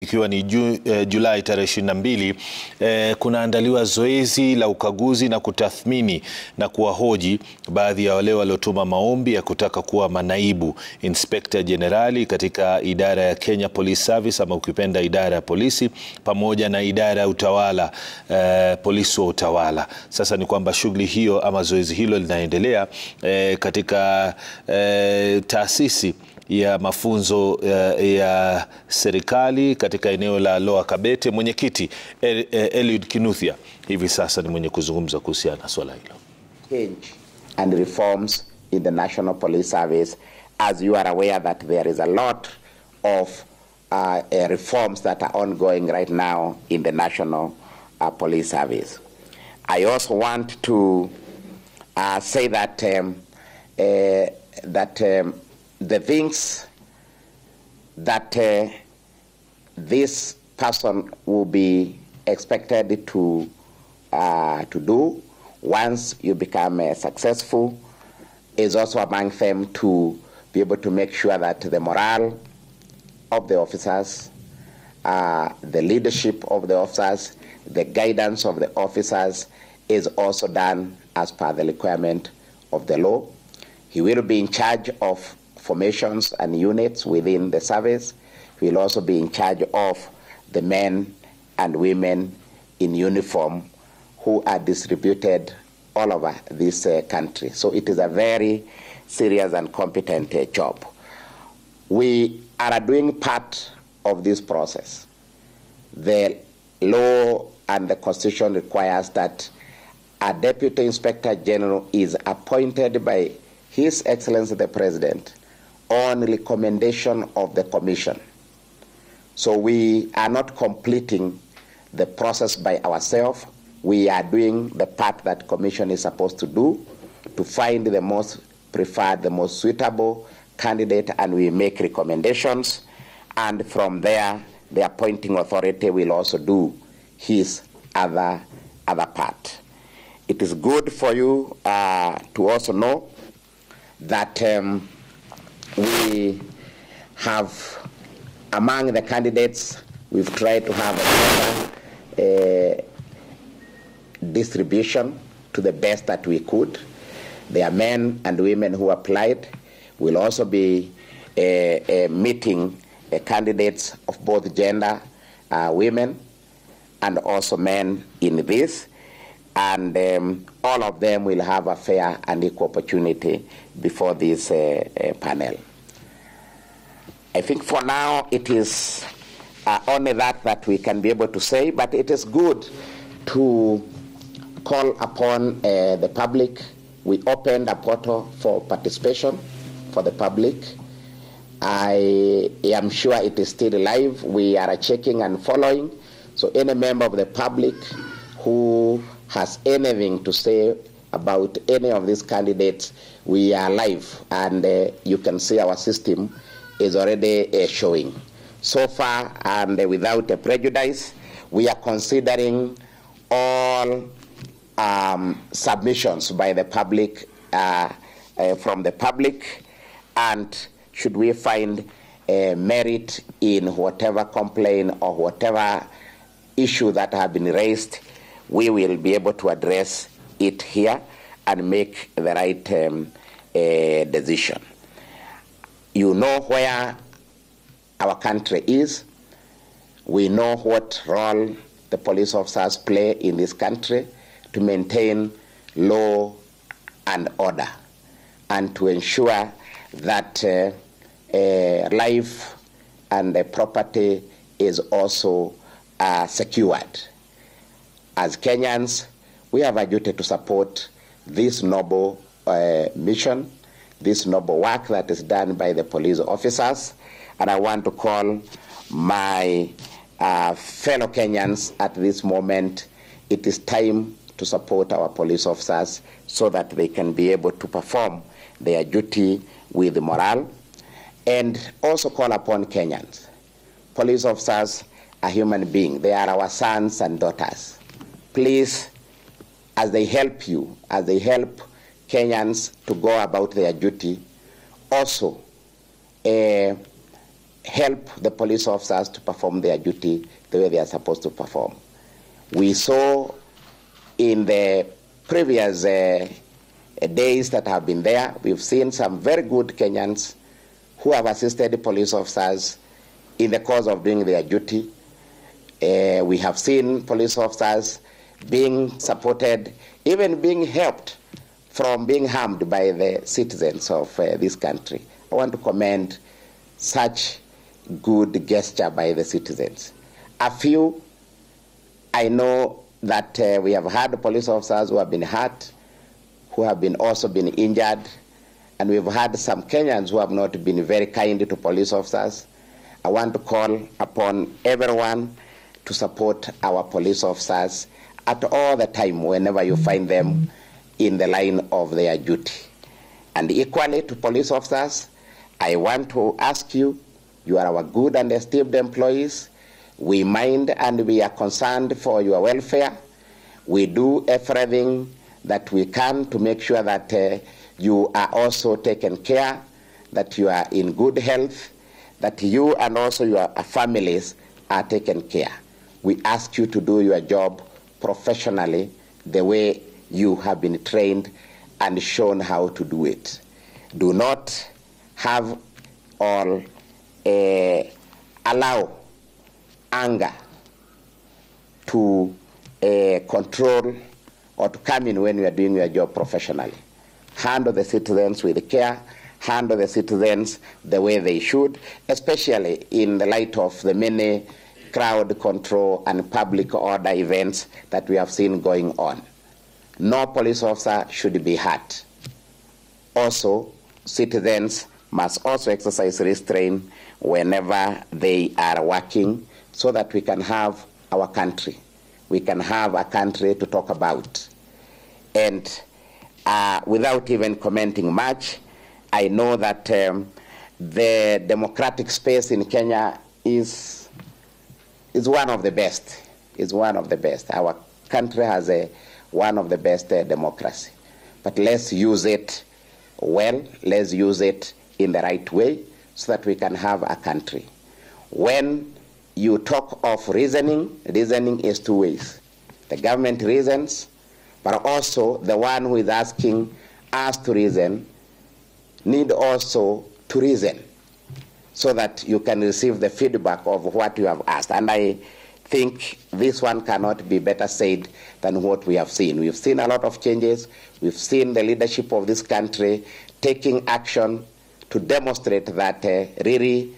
Ikiwa ni Julai tarehe 22, kunaandaliwa zoezi la ukaguzi na kutathmini na kuwahoji baadhi ya wale waliotuma maombi ya kutaka kuwa manaibu Inspector Generali katika idara ya Kenya Police Service, ama ukipenda idara ya polisi, pamoja na idara ya utawala, polisi wa utawala. Sasa ni kwamba shughuli hiyo ama zoezi hilo linaendelea katika taasisi ya mafunzo ya serikali katika eneo la Lower Kabete. Mwenyekiti Eliud Kinuthia hivi sasa ni mwenye kuzungumza kuhusiana na swala hilo. Change and reforms in the National Police Service, as you are aware that there is a lot of reforms that are ongoing right now in the National Police Service. I also want to say that the things that this person will be expected to do once you become successful is also among them to be able to make sure that the morale of the officers, the leadership of the officers, the guidance of the officers is also done as per the requirement of the law. He will be in charge of formations and units within the service. He will also be in charge of the men and women in uniform who are distributed all over this country. So it is a very serious and competent job. We are doing part of this process. The law and the Constitution requires that a Deputy Inspector General is appointed by His Excellency the President on recommendation of the Commission. So we are not completing the process by ourselves. We are doing the part that Commission is supposed to do to find the most preferred, the most suitable candidate, and we make recommendations. And from there, the appointing authority will also do his other part. It is good for you to also know that we have, among the candidates, we've tried to have a distribution to the best that we could. There are men and women who applied. We'll also be meeting candidates of both gender, women and also men in this. And all of them will have a fair and equal opportunity before this panel. I think for now it is only that we can be able to say, but it is good to call upon the public. We opened a portal for participation for the public. I am sure it is still live. We are checking and following. So any member of the public who has anything to say about any of these candidates, we are live, and you can see our system is already showing. So far, and without a prejudice, we are considering all submissions by the public, from the public, and should we find merit in whatever complaint or whatever issue that have been raised, we will be able to address it here and make the right decision. You know where our country is. We know what role the police officers play in this country to maintain law and order and to ensure that life and property is also secured. As Kenyans, we have a duty to support this noble mission, this noble work that is done by the police officers. And I want to call my fellow Kenyans at this moment. It is time to support our police officers so that they can be able to perform their duty with morale. And also call upon Kenyans. Police officers are human beings. They are our sons and daughters. Please, as they help you, as they help Kenyans to go about their duty, also help the police officers to perform their duty the way they are supposed to perform. We saw in the previous days that have been there, we've seen some very good Kenyans who have assisted the police officers in the course of doing their duty. We have seen police officers being supported, even being helped from being harmed by the citizens of this country. I want to commend such good gesture by the citizens. A few, I know that we have had police officers who have been hurt, who have also been injured, and we've had some Kenyans who have not been very kind to police officers. I want to call upon everyone to support our police officers at all the time whenever you find them in the line of their duty. And equally to police officers, I want to ask you, you are our good and esteemed employees. We mind and we are concerned for your welfare. We do everything that we can to make sure that you are also taken care, that you are in good health, that you and also your families are taken care. We ask you to do your job professionally the way you have been trained and shown how to do it. Do not have or allow anger to control or to come in when you are doing your job professionally. Handle the citizens with care, handle the citizens the way they should, especially in the light of the many crowd control and public order events that we have seen going on. No police officer should be hurt. Also, citizens must also exercise restraint whenever they are working so that we can have our country. We can have a country to talk about. And without even commenting much, I know that the democratic space in Kenya is one of the best. Is one of the best. Our country has one of the best democracy. But let's use it well. Let's use it in the right way so that we can have a country. When you talk of reasoning, reasoning is two ways. The government reasons, but also the one who is asking us to reason need also to reason so that you can receive the feedback of what you have asked. And I think this one cannot be better said than what we have seen. We've seen a lot of changes. We've seen the leadership of this country taking action to demonstrate that really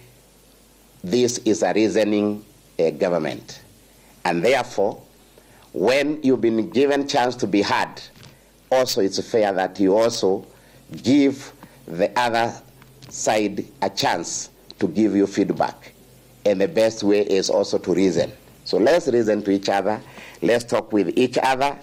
this is a reasoning government. And therefore, when you've been given chance to be heard, also it's fair that you also give the other side a chance to give you feedback. And the best way is also to reason. So let's reason to each other. Let's talk with each other.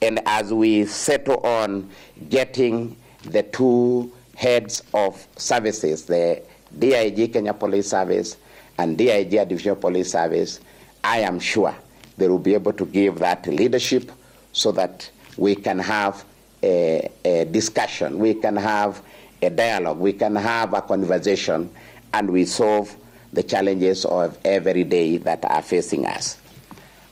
And as we settle on getting the two heads of services, the DIG Kenya Police Service and DIG Divisional Police Service, I am sure they will be able to give that leadership so that we can have a discussion, we can have a dialogue, we can have a conversation, and we solve the challenges of every day that are facing us.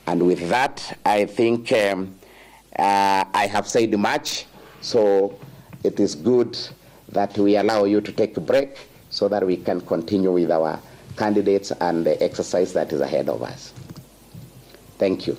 And with that, I think I have said much, so it is good that we allow you to take a break so that we can continue with our candidates and the exercise that is ahead of us. Thank you.